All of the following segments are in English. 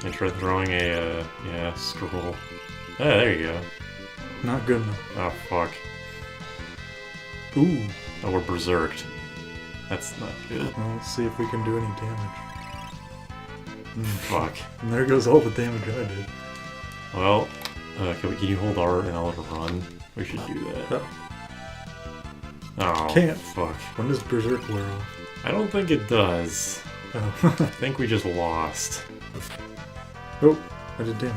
And try throwing a, yeah, scroll. Ah, there you go. Not good enough. Oh, fuck. Ooh. Oh, we're berserked. That's not good. Well, let's see if we can do any damage. Fuck. And there goes all the damage I did. Well, can you hold R and I'll let it run? We should do that. Oh, Can't. Fuck. When does Berserk wear off? I don't think it does. Oh. I think we just lost. Oh, I did damage.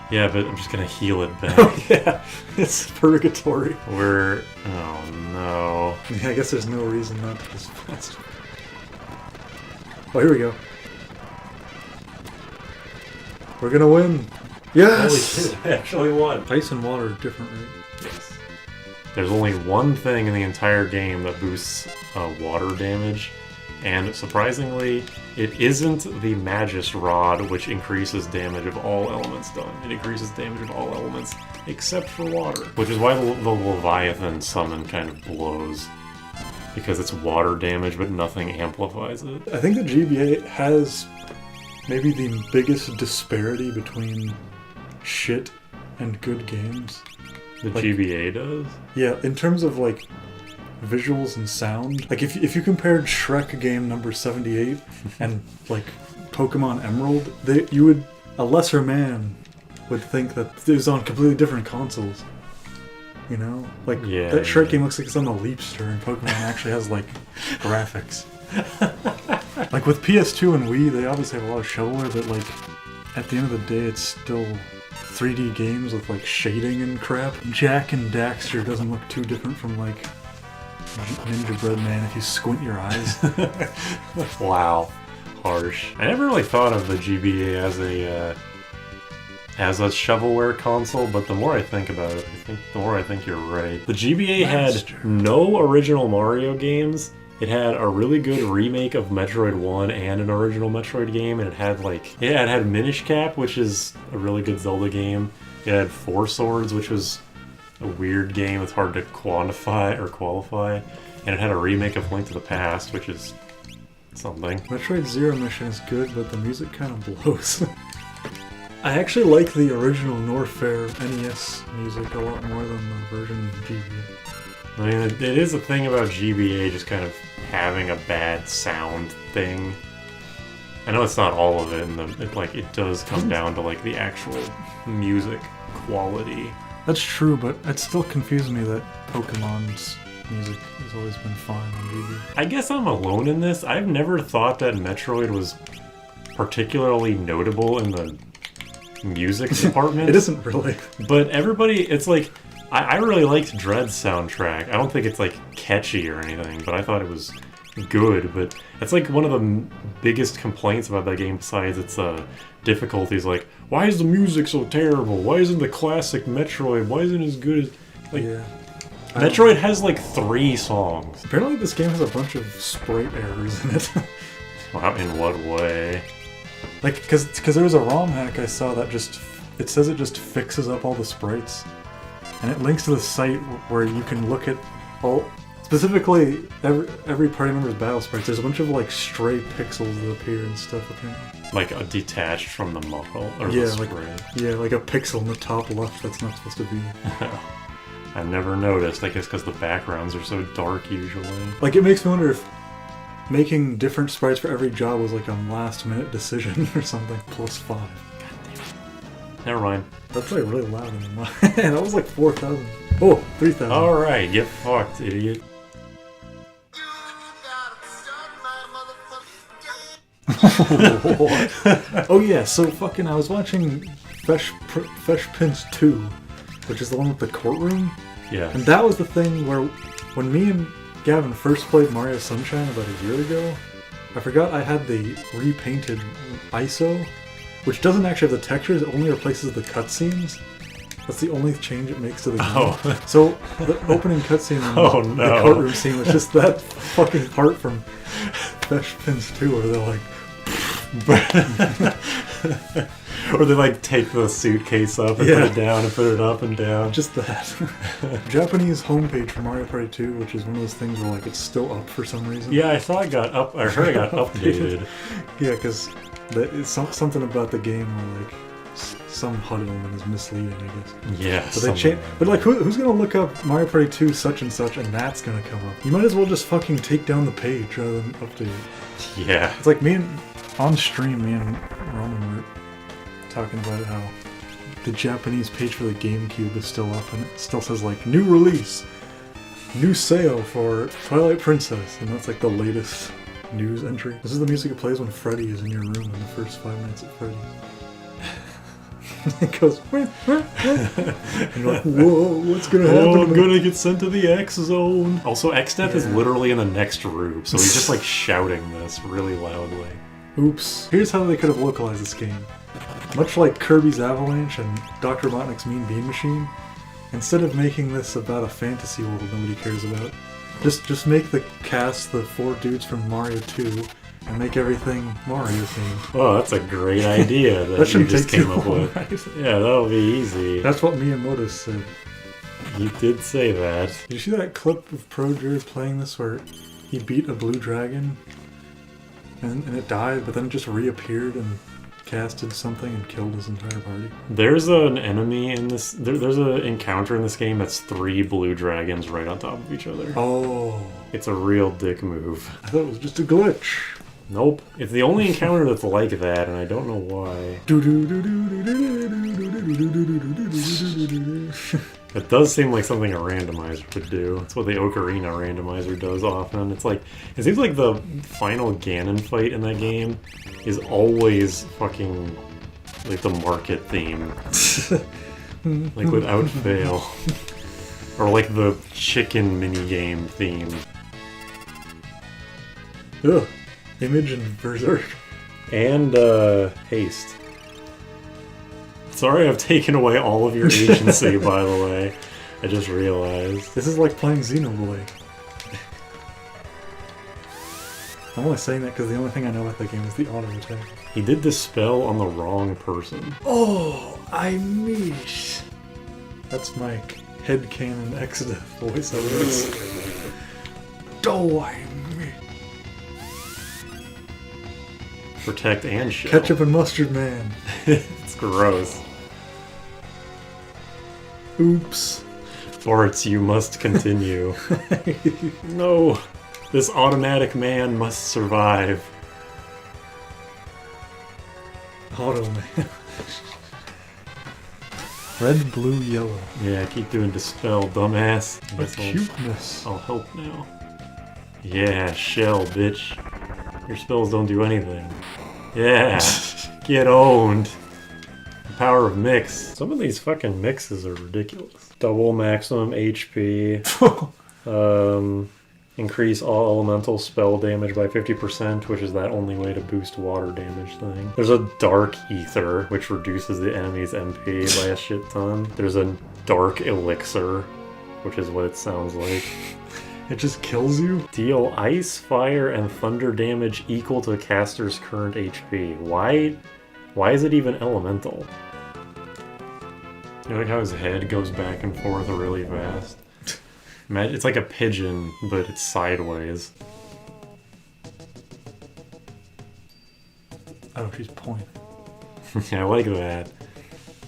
Yeah, but I'm just gonna heal it back. Oh yeah, it's purgatory. We're... oh no. Yeah, I guess there's no reason not to this fast. Oh, here we go. We're gonna win! Yes! Holy shit, I actually won. Ice and water are different, right? Yes. There's only one thing in the entire game that boosts water damage, and surprisingly, it isn't the Magus Rod, which increases damage of all elements done. It increases damage of all elements except for water, which is why the Leviathan summon kind of blows. Because it's water damage, but nothing amplifies it. I think the GBA has maybe the biggest disparity between shit and good games. The GBA does? Yeah, in terms of like visuals and sound. Like if you compared Shrek game number 78 and like Pokemon Emerald, a lesser man would think that it was on completely different consoles. You know? Like that Shrek game looks like it's on the Leapster and Pokemon actually has like graphics. Like with PS2 and Wii, they obviously have a lot of shovelware, but like at the end of the day it's still 3D games with like shading and crap. Jack and Daxter doesn't look too different from like Ninja Bread Man if you squint your eyes. Wow. Harsh. I never really thought of the GBA as a shovelware console, but the more I think about it, the more I think you're right. The GBA had no original Mario games. It had a really good remake of Metroid 1 and an original Metroid game, and it had Minish Cap, which is a really good Zelda game. It had Four Swords, which was a weird game. It's hard to quantify or qualify. And it had a remake of Link to the Past, which is something. Metroid Zero Mission is good, but the music kind of blows. I actually like the original Norfair NES music a lot more than the version in GBA. I mean, it is a thing about GBA just kind of having a bad sound thing. I know it's not all of it, and it does come down to like the actual music quality. That's true, but it still confuses me that Pokemon's music has always been fine on GBA. I guess I'm alone in this. I've never thought that Metroid was particularly notable in the music department. It isn't really. But everybody, it's like, I really liked Dread's soundtrack. I don't think it's like catchy or anything, but I thought it was good. But that's like one of the biggest complaints about that game besides its difficulties. Like, why is the music so terrible? Why isn't the classic Metroid? Why isn't it as good as... Like, yeah. Metroid has like 3 songs. Apparently this game has a bunch of sprite errors in it. Wow, in what way? Like, because there was a ROM hack I saw that it says it just fixes up all the sprites. And it links to the site where you can look at all, specifically every party member's battle sprites. There's a bunch of like stray pixels that appear and stuff apparently. Like detached from the model or the sprite. Yeah, like a pixel in the top left that's not supposed to be. I've never noticed. I guess because the backgrounds are so dark usually. Like it makes me wonder if making different sprites for every job was like a last minute decision or something. +5. God damn it. Never mind. That's like really loud in the mind. That was like 4,000. Oh, 3,000. Alright, get fucked, idiot. Oh yeah, so fucking I was watching Fresh Prince 2, which is the one with the courtroom. Yeah. And that was the thing where when me and Gavin first played Mario Sunshine about a year ago, I forgot I had the repainted ISO, which doesn't actually have the textures, it only replaces the cutscenes. That's the only change it makes to the game. Oh. So the opening cutscene in the courtroom scene was just that fucking part from Fresh Prince 2 where they're like... Or they like take the suitcase up and put it down and put it up and down. Just that. Japanese homepage for Mario Party 2, which is one of those things where like it's still up for some reason. Yeah, I saw it got up. I heard it got updated. Yeah, because Something about the game where like some HUD element is misleading, I guess. Yeah. But they change. But like, who's gonna look up Mario Party 2 such and such, and that's gonna come up? You might as well just fucking take down the page rather than update it. Yeah. It's like me and Roman were talking about it, how the Japanese page for the GameCube is still up, and it still says like new release, new sale for Twilight Princess, and that's like the latest news entry. This is the music it plays when Freddy is in your room in the first 5 minutes at Freddy's. It goes, and you're like, whoa, what's gonna happen? Oh, I'm gonna get sent to the X zone. Also, X-Death is literally in the next room, so he's just like shouting this really loudly. Oops. Here's how they could have localized this game. Much like Kirby's Avalanche and Dr. Robotnik's Mean Bean Machine, instead of making this about a fantasy world nobody cares about, just make the cast the 4 dudes from Mario 2 and make everything Mario themed. Oh, that's a great idea that you just came up with. Right? Yeah, that'll be easy. That's what Miyamoto said. You did say that. Did you see that clip of Pro Jared playing this where he beat a blue dragon and it died, but then it just reappeared and casted something and killed his entire party? There's an enemy in this. There's an encounter in this game that's 3 blue dragons right on top of each other. Oh. It's a real dick move. I thought it was just a glitch. Nope. It's the only encounter that's like that, and I don't know why. It does seem like something a randomizer would do. That's what the Ocarina randomizer does often. It's like, it seems like the final Ganon fight in that game is always fucking like the market theme. Like without fail. Or like the chicken minigame theme. Ugh. Image and Berserk. And haste. Sorry I've taken away all of your agency, by the way. I just realized. This is like playing Xenoblade. I'm only saying that because the only thing I know about that game is the auto attack. He did this spell on the wrong person. Oh, I miss. That's my headcanon Exodus voice. Oh, I miss. Protect and shell. Ketchup and mustard man. It's gross. Oops. Bartz, you must continue. No. This automatic man must survive. Auto man. Red, blue, yellow. Yeah, keep doing dispel, dumbass. Cuteness. I'll help now. Yeah, shell, bitch. Your spells don't do anything. Yeah, get owned. The power of mix. Some of these fucking mixes are ridiculous. Double maximum HP. Increase all elemental spell damage by 50%, which is that only way to boost water damage thing. There's a dark ether, which reduces the enemy's MP by a shit ton. There's a dark elixir, which is what it sounds like. It just kills you? Deal ice, fire, and thunder damage equal to caster's current HP. Why is it even elemental? You know, like how his head goes back and forth really fast? Imagine, it's like a pigeon, but it's sideways. Oh, she's pointing. Yeah, I like that.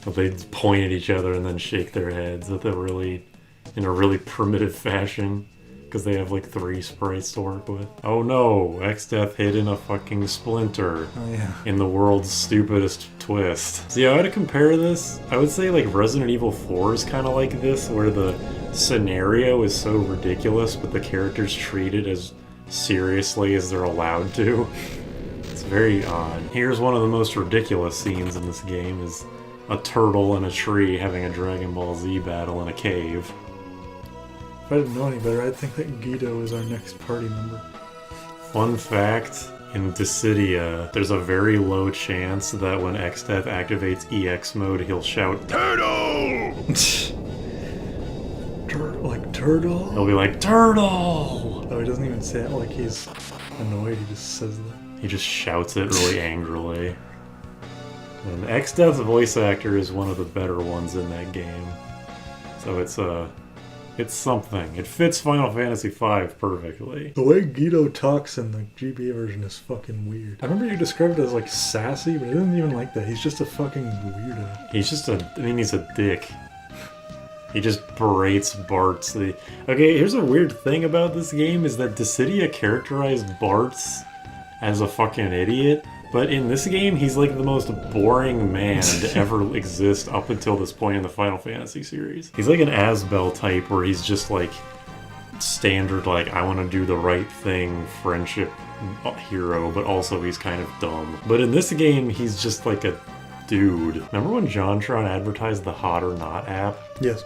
But they point at each other and then shake their heads in a really primitive fashion. Because they have like 3 sprites to work with. Oh no, X-Death hid in a fucking splinter. Oh yeah. In the world's stupidest twist. See, how to compare this? I would say like Resident Evil 4 is kind of like this, where the scenario is so ridiculous, but the characters treat it as seriously as they're allowed to. It's very odd. Here's one of the most ridiculous scenes in this game is a turtle in a tree having a Dragon Ball Z battle in a cave. If I didn't know any better, I'd think that Guido is our next party member. Fun fact, in Dissidia, there's a very low chance that when X-Death activates EX mode, he'll shout, TURTLE! Like turtle? He'll be like, TURTLE! Oh, he doesn't even say it like he's annoyed, he just says that. He just shouts it really angrily. And X-Death's voice actor is one of the better ones in that game. So it's It's something. It fits Final Fantasy V perfectly. The way Guido talks in the GBA version is fucking weird. I remember you described it as like sassy, but I didn't even like that. He's just a fucking weirdo. He's just he's a dick. He just berates Bart's. Okay, here's a weird thing about this game is that Dissidia characterized Bart's as a fucking idiot, but in this game, he's like the most boring man to ever exist up until this point in the Final Fantasy series. He's like an Asbel type where he's just like standard, like, I want to do the right thing, friendship hero, but also he's kind of dumb. But in this game, he's just like a dude. Remember when JonTron advertised the Hot or Not app? Yes.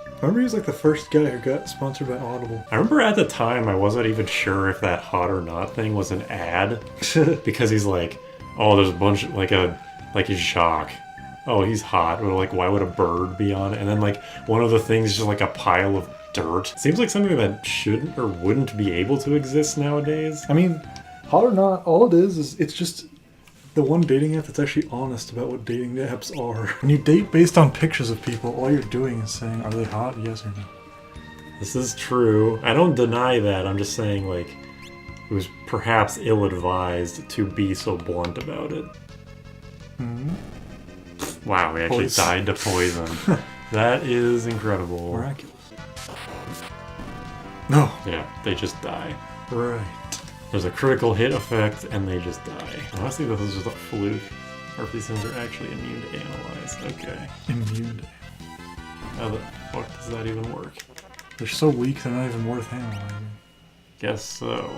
I remember he was like the first guy who got sponsored by Audible. I remember at the time I wasn't even sure if that Hot or Not thing was an ad. Because he's like, oh, there's a bunch of, like he's Jacques. Oh, he's hot. Or like, why would a bird be on it? And then like, one of the things is just like a pile of dirt. Seems like something that shouldn't or wouldn't be able to exist nowadays. I mean, Hot or Not, all it is it's just the one dating app that's actually honest about what dating apps are. When you date based on pictures of people, all you're doing is saying, are they hot? Yes or no. This is true. I don't deny that. I'm just saying, like, it was perhaps ill-advised to be so blunt about it. Mm-hmm. Wow, we actually died to poison. That is incredible. Miraculous. No. Yeah, they just die. Right. There's a critical hit effect, and they just die. Honestly, this is just a fluke. Or if these things are actually immune to analyze. Okay. Immune to. How the fuck does that even work? They're so weak, they're not even worth analyzing. Guess so.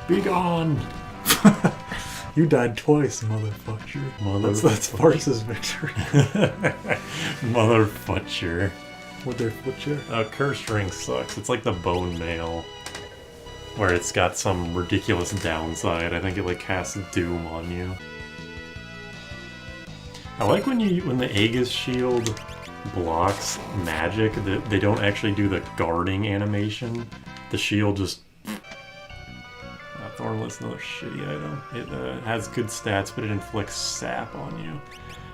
Be gone! You died twice, motherfucker. That's Fars's victory. Motherfucker. With their footchair. Curse Ring sucks. It's like the bone mail. Where it's got some ridiculous downside. I think it like casts doom on you. I like when the Aegis shield blocks magic, that they don't actually do the guarding animation. The shield just... Thornlet's another shitty item. It has good stats, but it inflicts sap on you.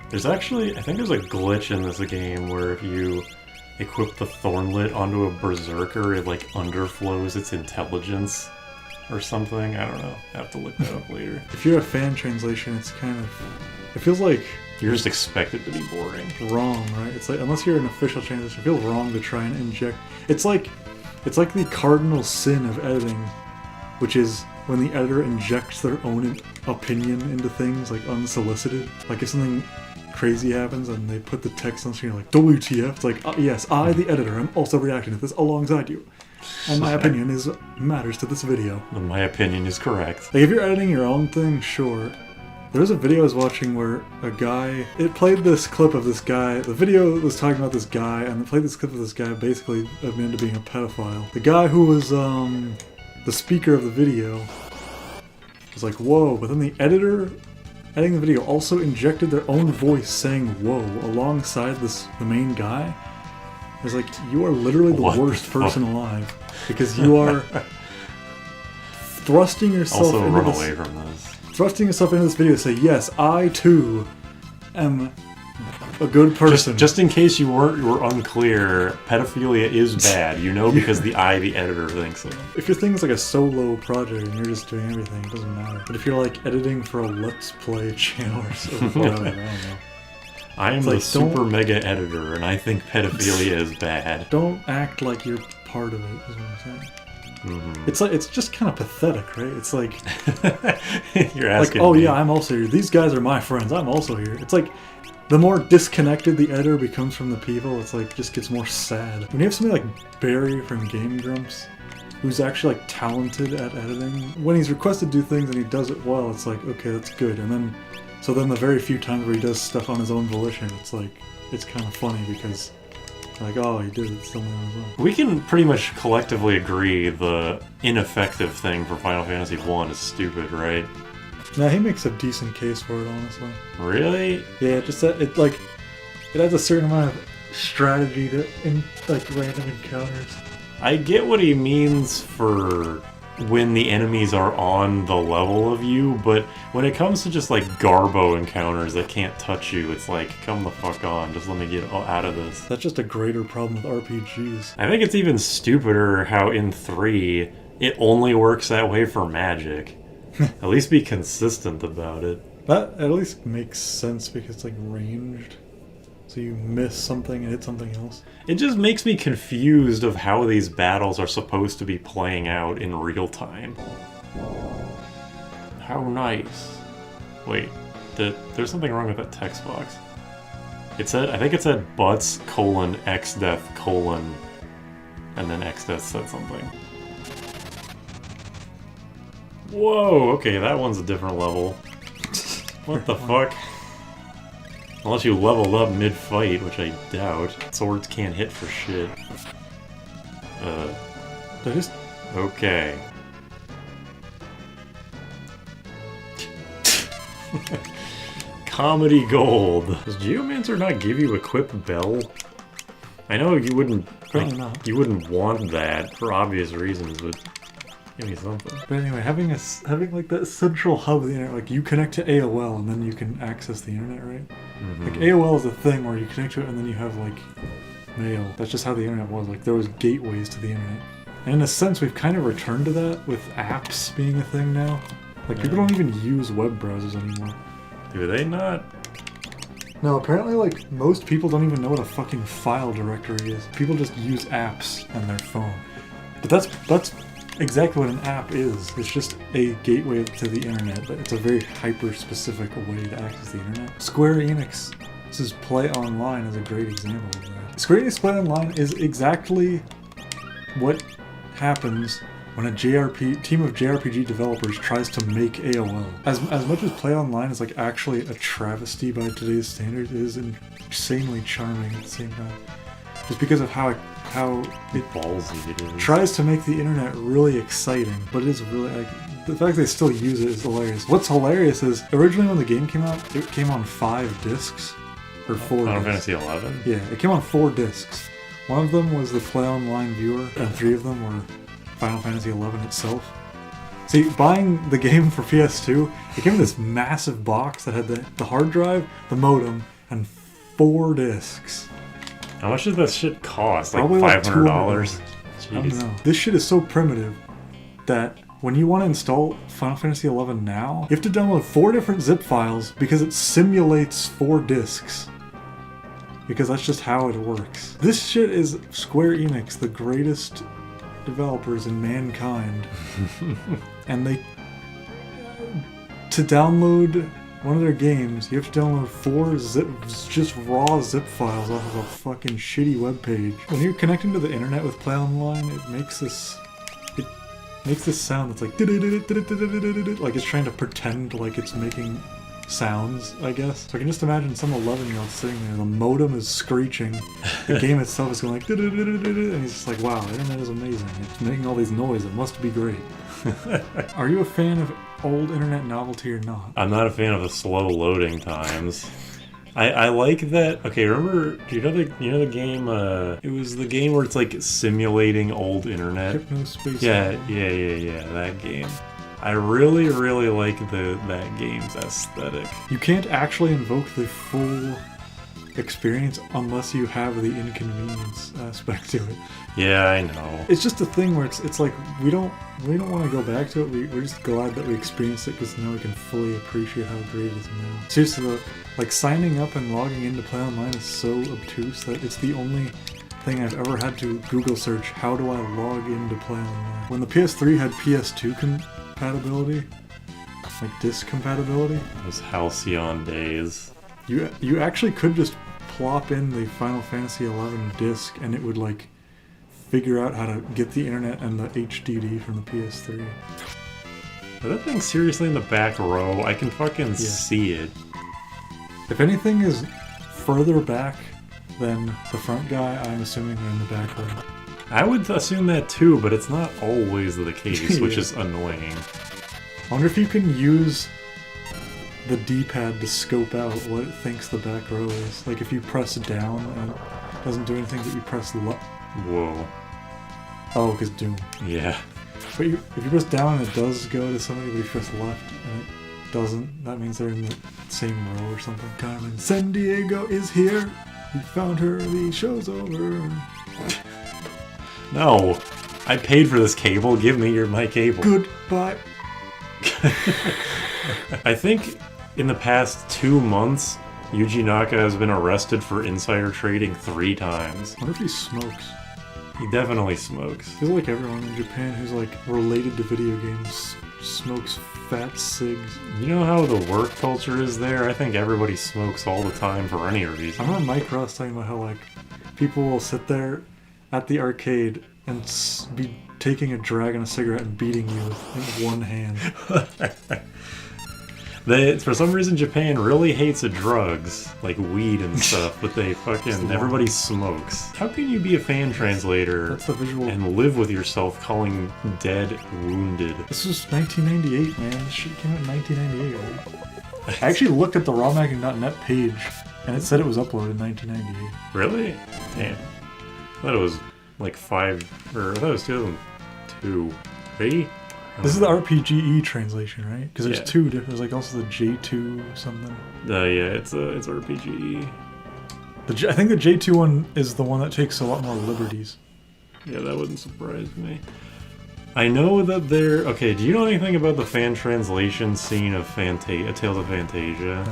There's actually... I think there's a glitch in this game where if you equip the Thornlet onto a Berserker, it like underflows its intelligence or something. I don't know. I have to look that up later. If you're a fan translation, it's kind of... It feels like... You're just expected to be boring. Wrong, right? It's like, unless you're an official translation, it feels wrong to try and inject... It's like the cardinal sin of editing, which is when the editor injects their own opinion into things, like unsolicited. Like if something crazy happens and they put the text on screen like WTF, it's like, yes, I, the editor, am also reacting to this alongside you. And my opinion matters to this video. And my opinion is correct. Like if you're editing your own thing, sure. There was a video I was watching where a guy, it played this clip of this guy, the video was talking about this guy, and it played this clip of this guy basically admitting to being a pedophile. The guy who was the speaker of the video was like, whoa, but then the editor editing the video also injected their own voice saying whoa alongside the main guy. It's like, you are literally the worst person alive because you are thrusting yourself also into run this, away from this. Thrusting yourself into this video to say, yes, I too am a good person. Just in case you were unclear, pedophilia is bad, you know, because the editor thinks so. If your thing is like a solo project and you're just doing everything, it doesn't matter. But if you're like editing for a Let's Play channel or something, I don't know. I am the super mega editor, and I think pedophilia is bad. Don't act like you're part of it, is what I'm saying. Mm-hmm. It's just kind of pathetic, right? It's like you're asking like, oh me. yeah, I'm also here. These guys are my friends. I'm also here. It's like the more disconnected the editor becomes from the people, it's like just gets more sad. When you have somebody like Barry from Game Grumps, who's actually like talented at editing, when he's requested to do things and he does it well, it's like, okay, that's good. And then the very few times where he does stuff on his own volition, it's like, it's kind of funny because like, oh, he did something on his own. We can pretty much collectively agree the ineffective thing for Final Fantasy 1 is stupid, right? Nah, he makes a decent case for it, honestly. Really? Yeah, just that it has a certain amount of strategy to like random encounters. I get what he means for when the enemies are on the level of you, but when it comes to just like Garbo encounters that can't touch you, it's like, come the fuck on, just let me get out of this. That's just a greater problem with RPGs. I think it's even stupider how in 3, it only works that way for magic. At least be consistent about it. That at least makes sense because it's like ranged. So you miss something and hit something else. It just makes me confused of how these battles are supposed to be playing out in real time. How nice. Wait, there's something wrong with that text box. It said, I think it said butts, xdeath, and then xdeath said something. Whoa, okay, that one's a different level. What the fuck? Unless you leveled up mid-fight, which I doubt. Swords can't hit for shit. Okay. Comedy gold. Does Geomancer not give you Equip Bell? I know you wouldn't... Probably not. You wouldn't want that for obvious reasons, but... Give me something. But anyway, having like that central hub of the internet, like you connect to AOL and then you can access the internet, right? Mm-hmm. Like AOL is a thing where you connect to it and then you have like mail. That's just how the internet was. Like there was gateways to the internet. And in a sense, we've kind of returned to that with apps being a thing now. Like people don't even use web browsers anymore. Do they not? No, apparently like most people don't even know what a fucking file directory is. People just use apps on their phone. But that's exactly what an app is. It's just a gateway to the internet, but it's a very hyper-specific way to access the internet. Square Enix's PlayOnline is a great example of that. Square Enix PlayOnline is exactly what happens when a team of JRPG developers tries to make AOL. As much as PlayOnline is like actually a travesty by today's standards, it is insanely charming at the same time. Just because of how it ballsy it is. Tries to make the internet really exciting, but it is really like the fact they still use it is hilarious. What's hilarious is originally when the game came out, it came on 5 discs or 4. Final Fantasy 11. Yeah, it came on 4 discs. One of them was the PlayOnline viewer, and 3 of them were Final Fantasy 11 itself. See, buying the game for PS2, it came in this massive box that had the hard drive, the modem, and 4 discs. How much did that shit cost? Like Probably $500? I don't know. This shit is so primitive that when you want to install Final Fantasy XI now, you have to download 4 different zip files because it simulates 4 discs. Because that's just how it works. This shit is Square Enix, the greatest developers in mankind. And to download one of their games, you have to download 4 just raw zip files off of a fucking shitty webpage. When you're connecting to the internet with PlayOnline, it makes this sound that's like it's trying to pretend like it's making sounds, I guess. So I can just imagine some 11-year-old sitting there, the modem is screeching, the game itself is going like and he's just like, wow, the internet is amazing. It's making all these noise, it must be great. Are you a fan of old internet novelty or not? I'm not a fan of the slow loading times. I like that. Okay, remember? Do you know the game? It was the game where it's like simulating old internet. Hypnospace. Yeah. That game. I really like that game's aesthetic. You can't actually invoke the full experience unless you have the inconvenience aspect to it. Yeah, I know. It's just a thing where it's like we don't want to go back to it. We're just glad that we experienced it because now we can fully appreciate how great it is now. Seriously though, like signing up and logging into PlayOnline is so obtuse that it's the only thing I've ever had to Google search, how do I log into PlayOnline? When the PS3 had PS2 compatibility, like disc compatibility. Those halcyon days. You actually could just plop in the Final Fantasy XI disc and it would like figure out how to get the internet and the HDD from the PS3. Are that thing seriously in the back row? I can fucking see it. If anything is further back than the front guy, I'm assuming they're in the back row. I would assume that too, but it's not always the case, which is annoying. I wonder if you can use the D-pad to scope out what it thinks the back row is. Like if you press down and it doesn't do anything, but you press Whoa. Oh, because Doom. Yeah. But if you press down, it does go to somebody, but if you press left and it doesn't, that means they're in the same row or something. Carmen San Diego is here. We found her. The show's over. No, I paid for this cable. Give me my cable. Goodbye. I think in the past 2 months, Yuji Naka has been arrested for insider trading 3 times. I wonder if he smokes. He definitely smokes. He's like everyone in Japan who's like related to video games smokes fat cigs. You know how the work culture is there? I think everybody smokes all the time for any reason. I remember Mike Ross talking about how like people will sit there at the arcade and be taking a drag on a cigarette and beating you with one hand. For some reason, Japan really hates drugs, like weed and stuff, but they fucking, everybody smokes. How can you be a fan translator That's the visual. and live with yourself calling dead wounded? This was 1998, man. This shit came out in 1998, right? I actually looked at the rawmacking.net page, and it said it was uploaded in 1998. Really? Damn. I thought it was like I thought it was 2002. Right? This is the RPGE translation, right? Because there's Yeah. 2 different. There's like also the J2 something. Yeah, it's RPG. I think the J2 one is the one that takes a lot more liberties. Yeah, that wouldn't surprise me. I know that okay, do you know anything about the fan translation scene of Tales of Fantasia?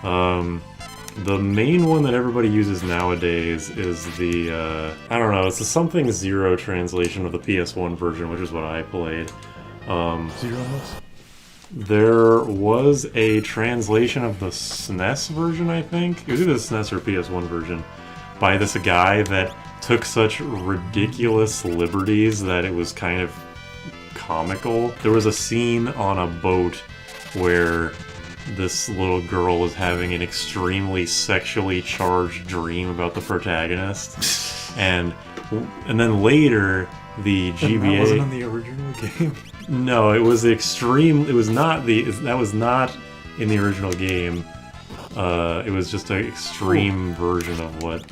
No. The main one that everybody uses nowadays is the, I don't know, it's the something zero translation of the PS1 version, which is what I played. Zero-ness? There was a translation of the SNES version, I think. It was either the SNES or PS1 version, by this guy that took such ridiculous liberties that it was kind of comical. There was a scene on a boat where this little girl was having an extremely sexually charged dream about the protagonist, and then later the GBA. That wasn't in the original game. No, it was extreme. It was not that was not in the original game. It was just an extreme version of what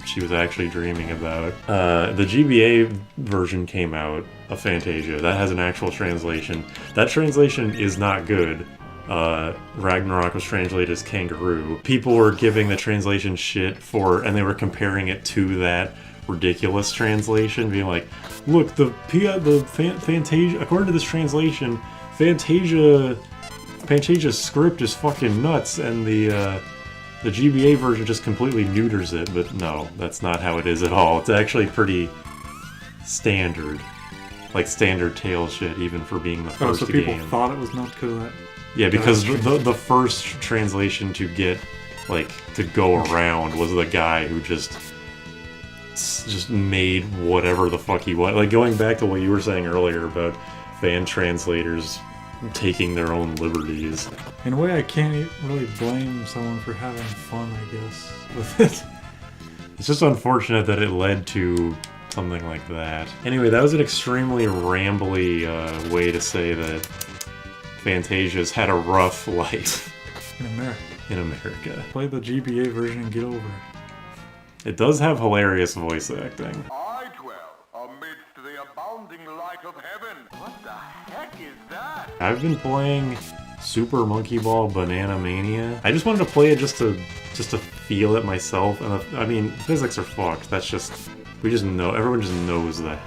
she was actually dreaming about. The GBA version came out of Fantasia. That has an actual translation. That translation is not good. Ragnarok was translated as kangaroo. People were giving the translation shit and they were comparing it to that ridiculous translation, being like, look, Fantasia, according to this translation, Fantasia's script is fucking nuts, and the GBA version just completely neuters it. But no, that's not how it is at all. It's actually pretty standard, like standard Tales shit, even for being the first so people game. thought it was not because of that. Yeah, because the first translation to get, like, to go around was the guy who just made whatever the fuck he wanted. Like, going back to what you were saying earlier about fan translators taking their own liberties. In a way, I can't really blame someone for having fun, I guess, with it. It's just unfortunate that it led to something like that. Anyway, that was an extremely rambly way to say that Fantasia's had a rough life. In America. In America. Play the GBA version and get over it. It does have hilarious voice acting. I dwell amidst the abounding light of heaven. What the heck is that? I've been playing Super Monkey Ball Banana Mania. I just wanted to play it just to feel it myself. And I mean, physics are fucked. That's just, everyone just knows that.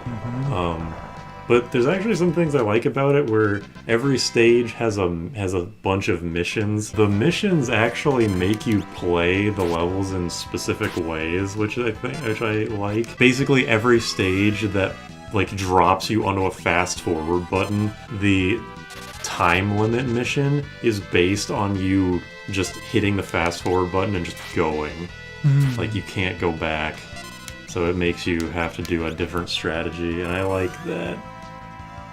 Mm-hmm. But there's actually some things I like about it, where every stage has a bunch of missions. The missions actually make you play the levels in specific ways, which I like. Basically, every stage that like drops you onto a fast forward button, the time limit mission is based on you just hitting the fast forward button and just going. Mm. Like, you can't go back. So it makes you have to do a different strategy, and I like that.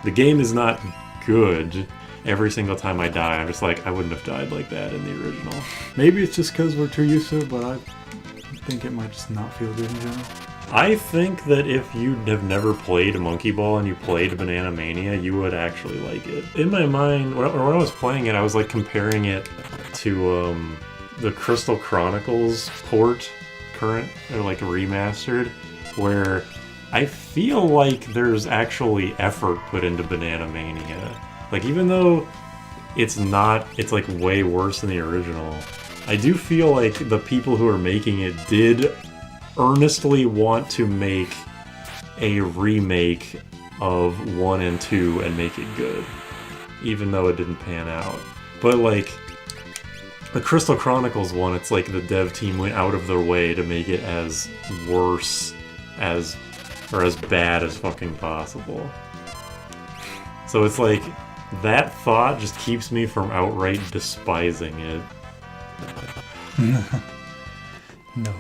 The game is not good. Every single time I die, I'm just like, I wouldn't have died like that in the original. Maybe it's just because we're too used to it, but I think it might just not feel good in general. I think that if you have never played Monkey Ball and you played Banana Mania, you would actually like it. In my mind, when I was playing it, I was like comparing it to the Crystal Chronicles port, current, or like remastered, where I feel like there's actually effort put into Banana Mania. Like, even though it's like way worse than the original, I do feel like the people who are making it did earnestly want to make a remake of 1 and 2 and make it good, even though it didn't pan out. But like, the Crystal Chronicles one, it's like the dev team went out of their way to make it as worse as, or as bad as fucking possible. So it's like, that thought just keeps me from outright despising it. No.